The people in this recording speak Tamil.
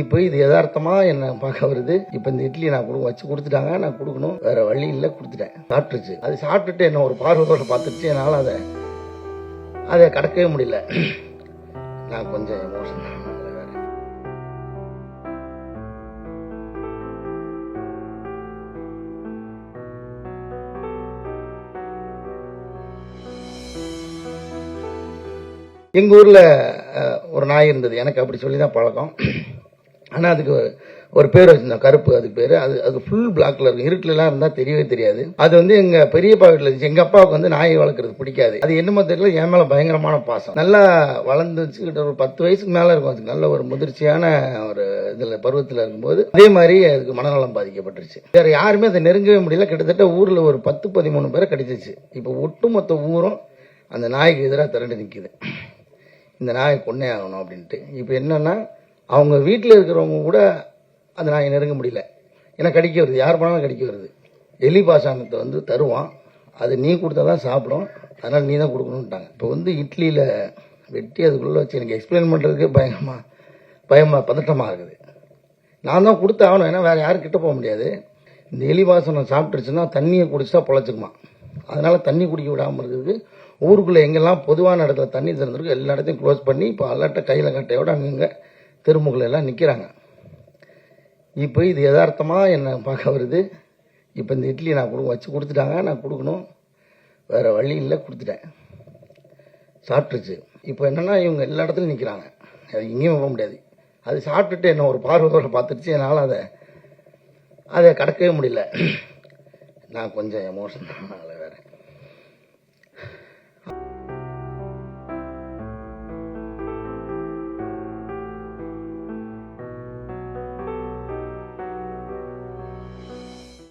இப்போ இது யதார்த்தமாக என்ன பார்க்க வருது. இப்போ இந்த இட்லி நான் வச்சு கொடுத்துட்டாங்க, நான் கொடுக்கணும், வேற வழி இல்லை, கொடுத்துட்டேன். சாப்பிட்டுருச்சு. அது சாப்பிட்டுட்டு என்ன ஒரு பார்வையோட பார்த்துருச்சு. என்னால் அதை கடக்கவே முடியல. நான் கொஞ்சம் எமோஷன். எங்கள் ஊரில் ஒரு நாய் இருந்தது. எனக்கு அப்படி சொல்லி தான் பழக்கம். ஆனால் அதுக்கு ஒரு பேர் வச்சுருந்தோம், கருப்பு. அதுக்கு பேர் அது ஃபுல் பிளாக்ல இருக்கும். இருட்டிலலாம் இருந்தால் தெரியவே தெரியாது. அது வந்து எங்கள் பெரியப்பா வீட்டில் இருந்துச்சு. எங்கள் அப்பாவுக்கு வந்து நாய் வளர்க்குறது பிடிக்காது. அது என்னமோ தெரியல, என் மேலே பயங்கரமான பாசம். நல்லா வளர்ந்துச்சுக்கிட்ட ஒரு 10 வயசுக்கு மேலே இருக்கும். அதுக்கு நல்ல ஒரு முதிர்ச்சியான ஒரு இதில் பருவத்தில் இருக்கும்போது அதே மாதிரி அதுக்கு மனநலம் பாதிக்கப்பட்டுருச்சு. வேறு யாருமே அதை நெருங்கவே முடியல. கிட்டத்தட்ட ஊரில் ஒரு 10-13 பேரை கடிச்சிச்சு. இப்போ ஒட்டுமொத்த ஊரும் அந்த நாய்க்கு எதிராக திரண்டு நிற்கிது. இந்த நாயை கொன்னே ஆகணும் அப்படின்ட்டு. இப்போ என்னன்னா, அவங்க வீட்டில் இருக்கிறவங்க கூட அந்த நாயை நெருங்க முடியல. ஏன்னா கடிக்க வருது, யார் போனாலும் கடிக்க வருது. எலி பாசானத்தை வந்து தருவான், அது நீ கொடுத்தா தான் சாப்பிடும், அதனால் நீ தான் கொடுக்கணுன்ட்டாங்க. இப்போ வந்து இட்லியில் வெட்டி அதுக்குள்ளே வச்சு எனக்கு எக்ஸ்பிளைன் பண்ணுறதுக்கு பதட்டமாக இருக்குது. நான் தான் கொடுத்து ஆகணும், ஏன்னா வேறு யாரும் கிட்ட போக முடியாது. இந்த எலி வாசனை சாப்பிட்டுருச்சுன்னா தண்ணியை குடிச்சா பொழைச்சிக்குமா. அதனால் தண்ணி குடிக்க விடாமல் இருக்குது. ஊருக்குள்ளே எங்கெல்லாம் பொதுவான இடத்துல தண்ணி திறந்துருக்கு எல்லா இடத்தையும் க்ளோஸ் பண்ணி இப்போ அலர்ட்டை கையில் கட்டையோடு அங்கங்கே தெருமுகளை எல்லாம் நிற்கிறாங்க. இப்போ இது யதார்த்தமாக என்ன பார்க்க வருது. இப்போ இந்த இட்லி நான் வச்சு கொடுத்துட்டாங்க, நான் கொடுக்கணும், வேறு வழி இல்லை, கொடுத்துட்டேன். சாப்பிட்டுருச்சு. இப்போ என்னென்னா இவங்க எல்லா இடத்துலையும் நிற்கிறாங்க, அது இங்கேயும் போக முடியாது. அது சாப்பிட்டுட்டு என்ன ஒரு பார்வையோட பார்த்துருச்சு. என்னால் அதை கடக்கவே முடியல. நான் கொஞ்சம் எமோஷன் வேறு.